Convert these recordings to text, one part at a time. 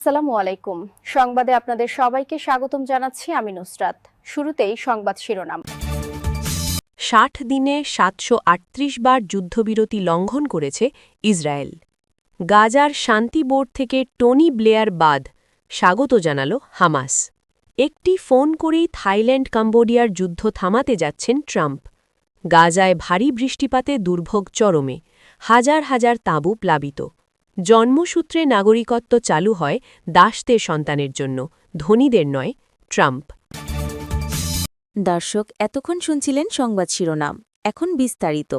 আসসালামু আলাইকুম। সংবাদে আপনাদের সবাইকে স্বাগতম জানাচ্ছি আমি নুসরাত। শুরুতেই সংবাদ শিরোনাম। ৬০ দিনে ৭৩৮ বার যুদ্ধবিরতি লঙ্ঘন করেছে ইসরায়েল। গাজার শান্তি বোর্ড থেকে টনি ব্লেয়ার বাদ স্বাগত জানাল হামাস। একটি ফোন করেই থাইল্যান্ড কম্বোডিয়ার যুদ্ধ থামাতে যাচ্ছেন ট্রাম্প। গাজায় ভারী বৃষ্টিপাতে দুর্ভোগ চরমে, হাজার হাজার তাঁবু প্লাবিত। জন্মসূত্রে নাগরিকত্ব চালু হয় দাসদের সন্তানের জন্য, ধনীদের নয়। ট্রাম্প। দর্শক, এতক্ষণ শুনছিলেন সংবাদ শিরোনাম। এখন বিস্তারিত।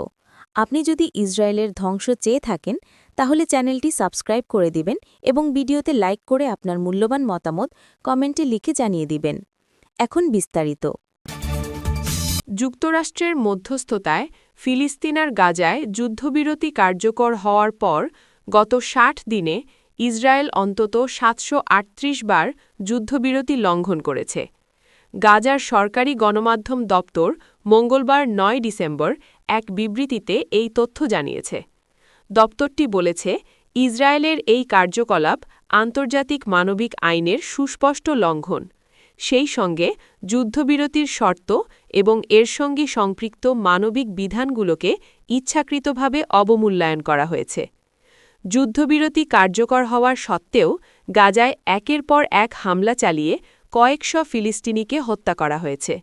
আপনি যদি ইসরায়েলের ধ্বংস চেয়ে থাকেন তাহলে চ্যানেলটি সাবস্ক্রাইব করে দিবেন এবং ভিডিওতে লাইক করে আপনার মূল্যবান মতামত কমেন্টে লিখে জানিয়ে দিবেন। এখন বিস্তারিত। যুক্তরাষ্ট্রের মধ্যস্থতায় ফিলিস্তিনার গাজায় যুদ্ধবিরতি কার্যকর হওয়ার পর গত ৬০ দিনে ইসরায়েল অন্তত ৭৩৮ বার যুদ্ধবিরতি লঙ্ঘন করেছে। গাজার সরকারি গণমাধ্যম দপ্তর মঙ্গলবার ৯ ডিসেম্বর এক বিবৃতিতে এই তথ্য জানিয়েছে। দপ্তরটি বলেছে, ইসরায়েলের এই কার্যকলাপ আন্তর্জাতিক মানবিক আইনের সুস্পষ্ট লঙ্ঘন, সেই সঙ্গে যুদ্ধবিরতির শর্ত এবং এর সঙ্গে সম্পৃক্ত মানবিক বিধানগুলোকে ইচ্ছাকৃতভাবে অবমূল্যায়ন করা হয়েছে। যুদ্ধবিরতি কার্যকর হওয়ার সত্ত্বেও গাজায় একের পর এক হামলা চালিয়ে কয়েকশ ফিলিস্তিনিকে হত্যা করা হয়েছে।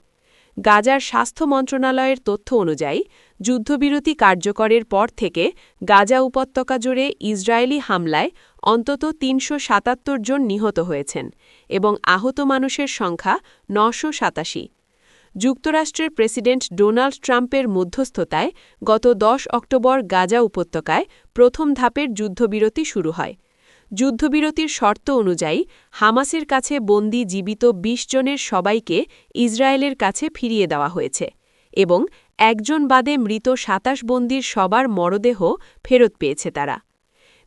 গাজার স্বাস্থ্য মন্ত্রণালয়ের তথ্য অনুযায়ী যুদ্ধবিরতি কার্যকরের পর থেকে গাজা উপত্যকা জুড়ে ইসরায়েলি হামলায় অন্তত ৩৭৭ জন নিহত হয়েছেন এবং আহত মানুষের সংখ্যা ৯৮৭। যুক্তরাষ্ট্রের প্রেসিডেন্ট ডোনাল্ড ট্রাম্পের মধ্যস্থতায় গত ১০ অক্টোবর গাজা উপত্যকায় প্রথম ধাপের যুদ্ধবিরতি শুরু হয়। যুদ্ধবিরতির শর্ত অনুযায়ী হামাসের কাছে বন্দী জীবিত ২০ জনের সবাইকে ইসরায়েলের কাছে ফিরিয়ে দেওয়া হয়েছে এবং একজন বাদে মৃত ২৭ বন্দীর সবার মরদেহ ফেরত পেয়েছে তারা।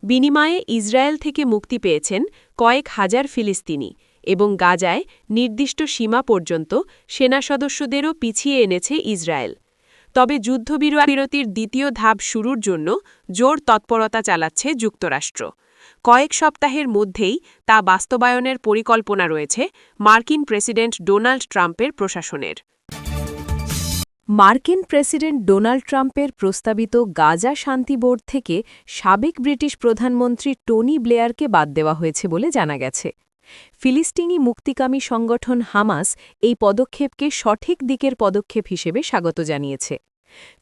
বিনিময়ে ইসরায়েল থেকে মুক্তি পেয়েছেন কয়েক হাজার ফিলিস্তিনি এবং গাজায় নির্দিষ্ট সীমা পর্যন্ত সেনা সদস্যদেরও পিছিয়ে এনেছে ইসরায়েল। তবে যুদ্ধবিরতির দ্বিতীয় ধাপ শুরুর জন্য জোর তৎপরতা চালাচ্ছে যুক্তরাষ্ট্র। কয়েক সপ্তাহের মধ্যেই তা বাস্তবায়নের পরিকল্পনা রয়েছে মার্কিন প্রেসিডেন্ট ডোনাল্ড ট্রাম্পের প্রশাসনের। মার্কিন প্রেসিডেন্ট ডোনাল্ড ট্রাম্পের প্রস্তাবিত গাজা শান্তি বোর্ড থেকে সাবেক ব্রিটিশ প্রধানমন্ত্রী টনি ব্লেয়ারকে বাদ দেওয়া হয়েছে বলে জানা গেছে। ফিলিস্তিনি মুক্তিকামী সংগঠন হামাস এই পদক্ষেপকে সঠিক দিকের পদক্ষেপ হিসেবে স্বাগত জানিয়েছে।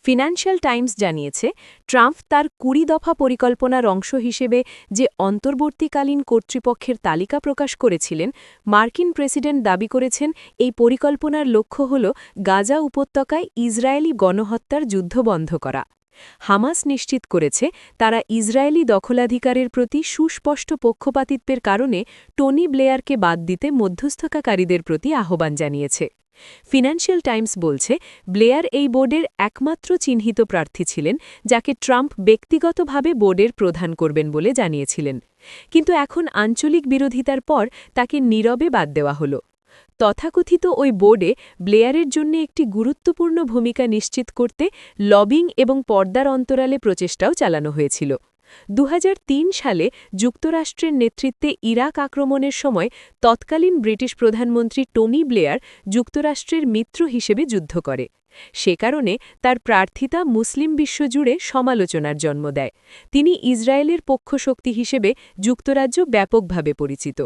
ফিনান্সিয়াল টাইমস জানিয়েছে, ট্রাম্প তার ২০ দফা পরিকল্পনার অংশ হিসেবে যে অন্তর্বর্তীকালীন কর্তৃপক্ষের তালিকা প্রকাশ করেছিলেন, মার্কিন প্রেসিডেন্ট দাবি করেছেন এই পরিকল্পনার লক্ষ্য হল গাজা উপত্যকায় ইসরায়েলি গণহত্যার যুদ্ধ বন্ধ করা। হামাস নিশ্চিত করেছে তারা ইসরায়েলি দখলাধিকারের প্রতি সুস্পষ্ট পক্ষপাতিত্বের কারণে টনি ব্লেয়ারকে বাদ দিতে মধ্যস্থতাকারীদের প্রতি আহ্বান জানিয়েছে। ফিনান্সিয়াল টাইমস বলছে, ব্লেয়ার এই বোর্ডের একমাত্র চিহ্নিত প্রার্থী ছিলেন যাকে ট্রাম্প ব্যক্তিগতভাবে বোর্ডের প্রধান করবেন বলে জানিয়েছিলেন, কিন্তু এখন আঞ্চলিক বিরোধিতার পর তাকে নীরবে বাদ দেওয়া হল। তথাকথিত ওই বোর্ডে ব্লেয়ারের জন্য একটি গুরুত্বপূর্ণ ভূমিকা নিশ্চিত করতে লবিং এবং পর্দার অন্তরালে প্রচেষ্টাও চালানো হয়েছিল। ২০০৩ সালে যুক্তরাষ্ট্রের নেতৃত্বে ইরাক আক্রমণের সময় তৎকালীন ব্রিটিশ প্রধানমন্ত্রী টনি ব্লেয়ার যুক্তরাষ্ট্রের মিত্র হিসেবে যুদ্ধ করে। সে কারণে তার প্রার্থিতা মুসলিম বিশ্বজুড়ে সমালোচনার জন্ম দেয়। তিনি ইসরায়েলের পক্ষশক্তি হিসেবে যুক্তরাজ্য ব্যাপকভাবে পরিচিত।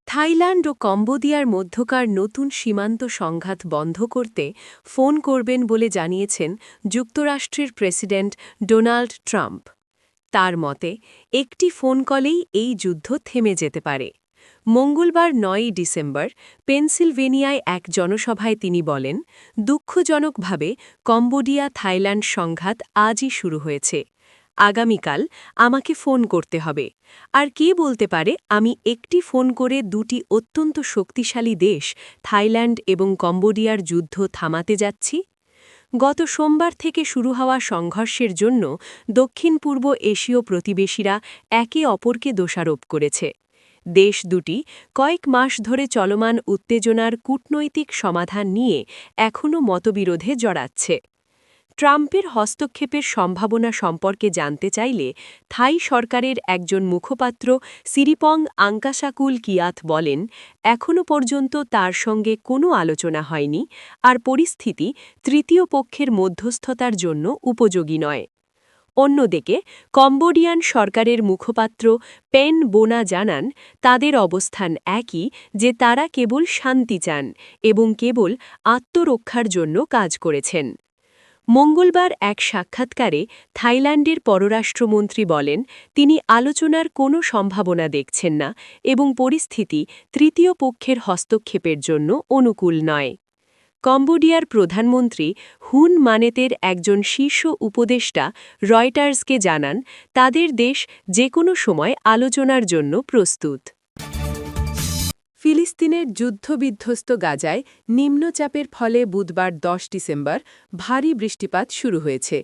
থাইল্যান্ড ও কম্বোডিয়ার মধ্যকার নতুন সীমান্ত সংঘাত বন্ধ করতে ফোন করবেন বলে জানিয়েছেন যুক্তরাষ্ট্রের প্রেসিডেন্ট ডোনাল্ড ট্রাম্প। তার মতে, একটি ফোন কলেই এই যুদ্ধ থেমে যেতে পারে। মঙ্গলবার ৯ ডিসেম্বর পেনসিলভেনিয়ায় এক জনসভায় তিনি বলেন, দুঃখজনকভাবে কম্বোডিয়া থাইল্যান্ড সংঘাত আজই শুরু হয়েছে। আগামীকাল আমাকে ফোন করতে হবে। আর কে বলতে পারে আমি একটি ফোন করে দুটি অত্যন্ত শক্তিশালী দেশ থাইল্যান্ড এবং কম্বোডিয়ার যুদ্ধ থামাতে যাচ্ছি? গত সোমবার থেকে শুরু হওয়া সংঘর্ষের জন্য দক্ষিণ পূর্ব এশীয় প্রতিবেশীরা একে অপরকে দোষারোপ করেছে। দেশ দুটি কয়েক মাস ধরে চলমান উত্তেজনার কূটনৈতিক সমাধান নিয়ে এখনও মতবিরোধে জড়াচ্ছে। ট্রাম্পের হস্তক্ষেপের সম্ভাবনা সম্পর্কে জানতে চাইলে থাই সরকারের একজন মুখপাত্র সিরিপং আঙ্কাসাকুল কিয়াত বলেন, এখনও পর্যন্ত তার সঙ্গে কোনো আলোচনা হয়নি আর পরিস্থিতি তৃতীয় পক্ষের মধ্যস্থতার জন্য উপযোগী নয়। অন্যদিকে কম্বোডিয়ান সরকারের মুখপাত্র পেন বোনা জানান, তাদের অবস্থান একই, যে তারা কেবল শান্তি চান এবং কেবল আত্মরক্ষার জন্য কাজ করেছেন। মঙ্গলবার এক সাক্ষাৎকারে থাইল্যান্ডের পররাষ্ট্রমন্ত্রী বলেন, তিনি আলোচনার কোনো সম্ভাবনা দেখছেন না এবং পরিস্থিতি তৃতীয় পক্ষের হস্তক্ষেপের জন্য অনুকূল নয়। কম্বোডিয়ার প্রধানমন্ত্রী হুন মানেতের একজন শীর্ষ উপদেষ্টা রয়টার্সকে জানান, তাদের দেশ যে কোনো সময় আলোচনার জন্য প্রস্তুত। ফিলিস্তিনের যুদ্ধবিধ্বস্ত গাজায় নিম্নচাপের ফলে বুধবার 10 ডিসেম্বর ভারী বৃষ্টিপাত শুরু হয়েছে।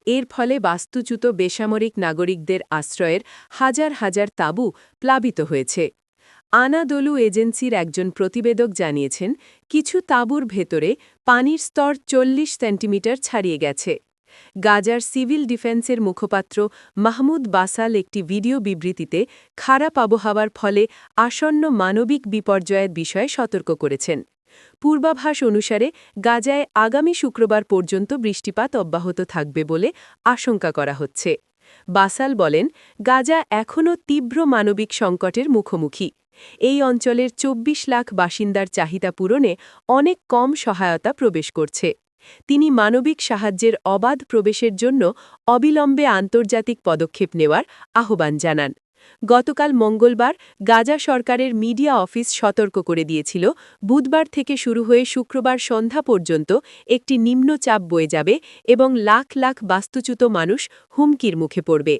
এর ফলে বাস্তুচ্যুত বেসামরিক নাগরিকদের আশ্রয়ের হাজার হাজার তাঁবু প্লাবিত হয়েছে। আনাদোলু এজেন্সির একজন প্রতিবেদক জানিয়েছেন, কিছু তাঁবুর ভেতরে পানির স্তর 40 সেন্টিমিটার ছাড়িয়ে গেছে। গাজার সিভিল ডিফেন্সের মুখপাত্র মাহমুদ বাসাল একটি ভিডিও বিবৃতিতে খারাপ আবহাওয়ার ফলে আসন্ন মানবিক বিপর্যয়ের বিষয়ে সতর্ক করেছেন। পূর্বাভাস অনুসারে গাজায় আগামী শুক্রবার পর্যন্ত বৃষ্টিপাত অব্যাহত থাকবে বলে আশঙ্কা করা হচ্ছে। বাসাল বলেন, গাজা এখনও তীব্র মানবিক সংকটের মুখোমুখি। এই অঞ্চলের 24 লাখ বাসিন্দার চাহিদা পূরণে অনেক কম সহায়তা প্রবেশ করছে। তিনি মানবিক সাহায্যের অবাধ প্রবেশের জন্য অবিলম্বে আন্তর্জাতিক পদক্ষেপ নেওয়ার আহ্বান জানান। গতকাল মঙ্গলবার গাজা সরকারের মিডিয়া অফিস সতর্ক করে দিয়েছিল, বুধবার থেকে শুরু হয়ে শুক্রবার সন্ধ্যা পর্যন্ত একটি নিম্নচাপ বয়ে যাবে এবং লাখ লাখ বাস্তুচ্যুত মানুষ হুমকির মুখে পড়বে।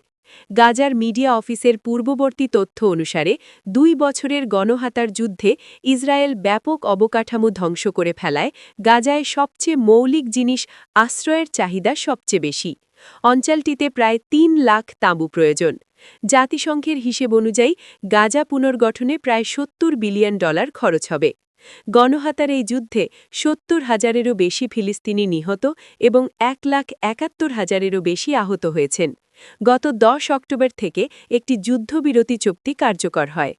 গাজার মিডিয়া অফিসের পূর্ববর্তী তথ্য অনুসারে 2 বছরের গণহাতার যুদ্ধে ইসরায়েল ব্যাপক অবকাঠামো ধ্বংস করে ফেলায় গাজায় সবচেয়ে মৌলিক জিনিস আশ্রয়ের চাহিদা সবচেয়ে বেশি। অঞ্চলটিতে প্রায় 3 লাখ তাঁবু প্রয়োজন। জাতিসংঘের হিসেব অনুযায়ী গাজা পুনর্গঠনে প্রায় $70 বিলিয়ন খরচ হবে। গণহাতার এই যুদ্ধে 70,000-এরও বেশি ফিলিস্তিনি নিহত এবং 1,71,000-এরও বেশি আহত হয়েছেন। গত 10 অক্টোবর থেকে একটি যুদ্ধবিরতি চুক্তি কার্যকর হয়।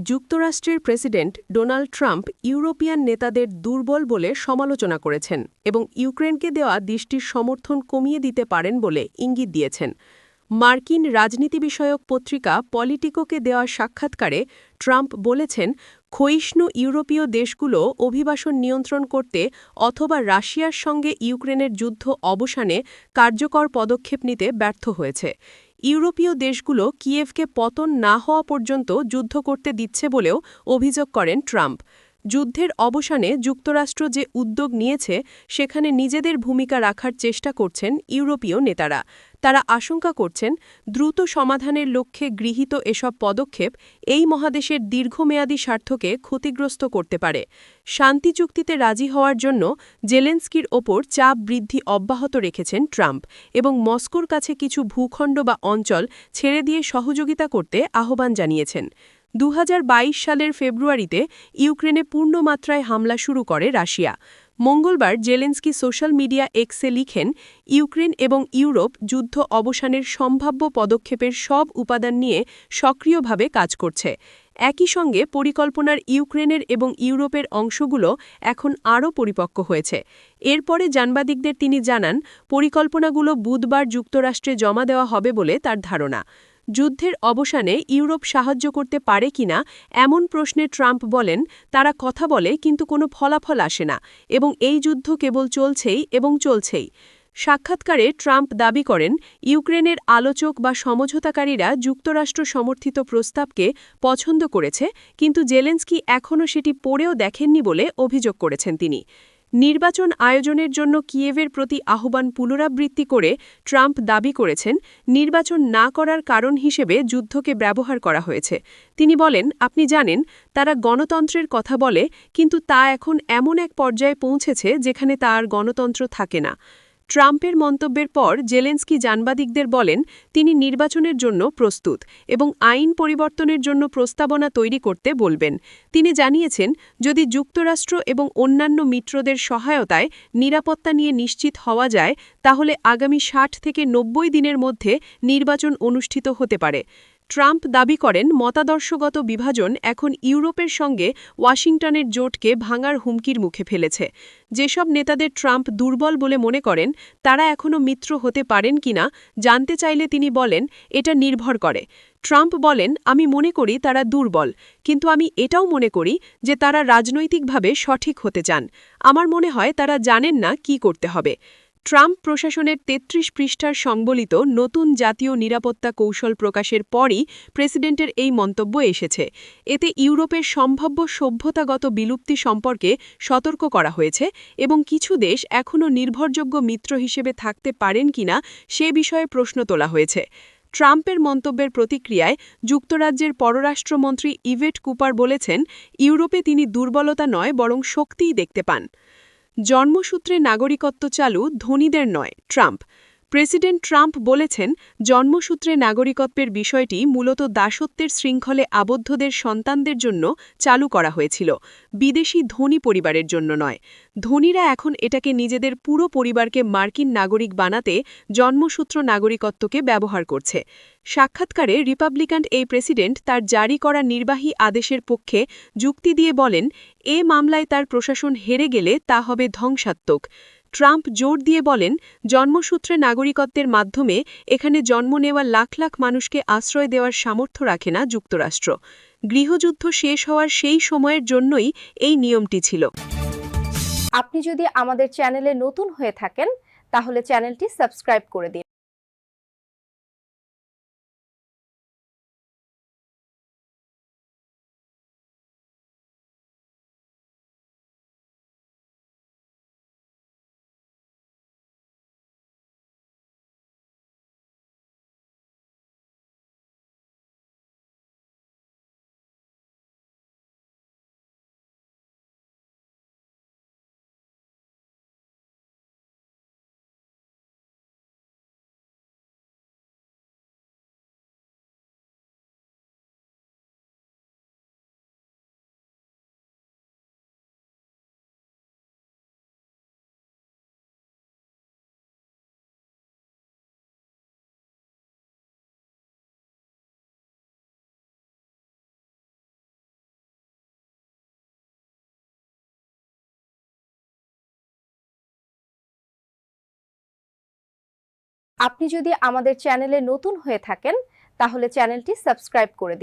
যুক্তরাষ্ট্রের প্রেসিডেন্ট ডোনাল্ড ট্রাম্প ইউরোপিয়ান নেতাদের দুর্বল বলে সমালোচনা করেছেন এবং ইউক্রেনকে দেওয়া দেশটির সমর্থন কমিয়ে দিতে পারেন বলে ইঙ্গিত দিয়েছেন। মার্কিন রাজনীতি বিষয়ক পত্রিকা পলিটিকোকে দেওয়া সাক্ষাৎকারে ট্রাম্প বলেছেন, ক্ষয়িষ্ণু ইউরোপীয় দেশগুলো অভিবাসন নিয়ন্ত্রণ করতে অথবা রাশিয়ার সঙ্গে ইউক্রেনের যুদ্ধ অবসানে কার্যকর পদক্ষেপ নিতে ব্যর্থ হয়েছে। ইউরোপীয় দেশগুলো কিয়েভকে পতন না হওয়া পর্যন্ত যুদ্ধ করতে দিচ্ছে বলেও অভিযোগ করেন ট্রাম্প। যুদ্ধের অবসানে যুক্তরাষ্ট্র যে উদ্যোগ নিয়েছে সেখানে নিজেদের ভূমিকা রাখার চেষ্টা করছেন ইউরোপীয় নেতারা। তারা আশঙ্কা করছেন, দ্রুত সমাধানের লক্ষ্যে গৃহীত এসব পদক্ষেপ এই মহাদেশের দীর্ঘমেয়াদী স্বার্থকে ক্ষতিগ্রস্ত করতে পারে। শান্তি চুক্তিতে রাজি হওয়ার জন্য জেলেনস্কির ওপর চাপ বৃদ্ধি অব্যাহত রেখেছেন ট্রাম্প এবং মস্কোর কাছে কিছু ভূখণ্ড বা অঞ্চল ছেড়ে দিয়ে সহযোগিতা করতে আহ্বান জানিয়েছেন। 2022 সালের ফেব্রুয়ারিতে ইউক্রেনে পূর্ণমাত্রায় হামলা শুরু করে রাশিয়া। মঙ্গলবার জেলেনস্কি সোশ্যাল মিডিয়া এক্সে লিখেন, ইউক্রেন এবং ইউরোপ যুদ্ধ অবসানের সম্ভাব্য পদক্ষেপের সব উপাদান নিয়ে সক্রিয়ভাবে কাজ করছে। একই সঙ্গে পরিকল্পনার ইউক্রেনের এবং ইউরোপের অংশগুলো এখন আরও পরিপক্ক হয়েছে। এরপরে সাংবাদিকদের তিনি জানান, পরিকল্পনাগুলো বুধবার যুক্তরাষ্ট্রে জমা দেওয়া হবে বলে তার ধারণা। যুদ্ধের অবসানে ইউরোপ সাহায্য করতে পারে কিনা এমন প্রশ্নে ট্রাম্প বলেন, তারা কথা বলে কিন্তু কোনো ফলাফল আসে না এবং এই যুদ্ধ কেবল চলছেই এবং চলছেই। সাক্ষাৎকারে ট্রাম্প দাবি করেন, ইউক্রেনের আলোচক বা সমঝোতাকারীরা যুক্তরাষ্ট্র সমর্থিত প্রস্তাবকে পছন্দ করেছে, কিন্তু জেলেনস্কি এখনও সেটি পড়েও দেখেননি বলে অভিযোগ করেছেন তিনি। নির্বাচন আয়োজনের জন্য কিয়েভের প্রতি আহ্বান পুনরাবৃত্তি করে ট্রাম্প দাবি করেছেন, নির্বাচন না করার কারণ হিসেবে যুদ্ধকে ব্যবহার করা হয়েছে। তিনি বলেন, আপনি জানেন, তারা গণতন্ত্রের কথা বলে, কিন্তু তা এখন এমন এক পর্যায়ে পৌঁছেছে যেখানে তা আর গণতন্ত্র থাকে না। ট্রাম্পের মন্তব্যের পর জেলেন্সকি সাংবাদিকদের বলেন তিনি নির্বাচনের জন্য প্রস্তুত এবং আইন পরিবর্তনের জন্য প্রস্তাবনা তৈরি করতে বলবেন। তিনি জানিয়েছেন যদি যুক্তরাষ্ট্র এবং অন্যান্য মিত্রদের সহায়তায় নিরাপত্তা নিয়ে নিশ্চিত হওয়া যায় তাহলে আগামী ৬০ থেকে ৯০ দিনের মধ্যে নির্বাচন অনুষ্ঠিত হতে পারে। ট্রাম্প দাবি করেন মতাদর্শগত বিভাজন এখন ইউরোপের সঙ্গে ওয়াশিংটনের জোটকে ভাঙার হুমকির মুখে ফেলেছে। যেসব নেতাদের ট্রাম্প দুর্বল বলে মনে করেন তারা এখনও মিত্র হতে পারেন কিনা জানতে চাইলে তিনি বলেন এটা নির্ভর করে। ট্রাম্প বলেন আমি মনে করি তারা দুর্বল, কিন্তু আমি এটাও মনে করি যে তারা রাজনৈতিকভাবে সঠিক হতে চান। আমার মনে হয় তারা জানেন না কি করতে হবে। ট্রাম্প প্রশাসনের ৩৩ পৃষ্ঠার সংবলিত নতুন জাতীয় নিরাপত্তা কৌশল প্রকাশের পরই প্রেসিডেন্টের এই মন্তব্য এসেছে। এতে ইউরোপের সম্ভাব্য সভ্যতাগত বিলুপ্তি সম্পর্কে সতর্ক করা হয়েছে এবং কিছু দেশ এখনও নির্ভরযোগ্য মিত্র হিসেবে থাকতে পারেন কিনা সে বিষয়ে প্রশ্ন তোলা হয়েছে। ট্রাম্পের মন্তব্যের প্রতিক্রিয়ায় যুক্তরাজ্যের পররাষ্ট্রমন্ত্রী ইভেট কুপার বলেছেন ইউরোপে তিনি দুর্বলতা নয় বরং শক্তিই দেখতে পান। জন্মসূত্রে নাগরিকত্ব চালু ধনীদের নয় ট্রাম্প। প্রেসিডেন্ট ট্রাম্প বলেছেন জন্মসূত্রে নাগরিকত্বের বিষয়টি মূলত দাসত্বের শৃঙ্খলে আবদ্ধদের সন্তানদের জন্য চালু করা হয়েছিল, বিদেশি ধনী পরিবারের জন্য নয়। ধনীরা এখন এটাকে নিজেদের পুরো পরিবারকে মার্কিন নাগরিক বানাতে জন্মসূত্র নাগরিকত্বকে ব্যবহার করছে। সাক্ষাৎকারে রিপাবলিকান এই প্রেসিডেন্ট তার জারি করা নির্বাহী আদেশের পক্ষে যুক্তি দিয়ে বলেন এ মামলায় তার প্রশাসন হেরে গেলে তা হবে ধ্বংসাত্মক। ট্রাম্প জোর দিয়ে বলেন জন্মসূত্রে নাগরিকত্বের মাধ্যমে এখানে জন্ম নেওয়া লাখ লাখ মানুষকে আশ্রয় দেওয়ার সামর্থ্য রাখে না যুক্তরাষ্ট্র। গৃহযুদ্ধ শেষ হওয়ার সেই সময়ের জন্যই এই নিয়মটি ছিল। আপনি যদি আমাদের চ্যানেলে নতুন হয়ে থাকেন তাহলে চ্যানেলটি সাবস্ক্রাইব করে দিন। আপনি যদি আমাদের চ্যানেলে নতুন হয়ে থাকেন তাহলে চ্যানেলটি সাবস্ক্রাইব করে দিন।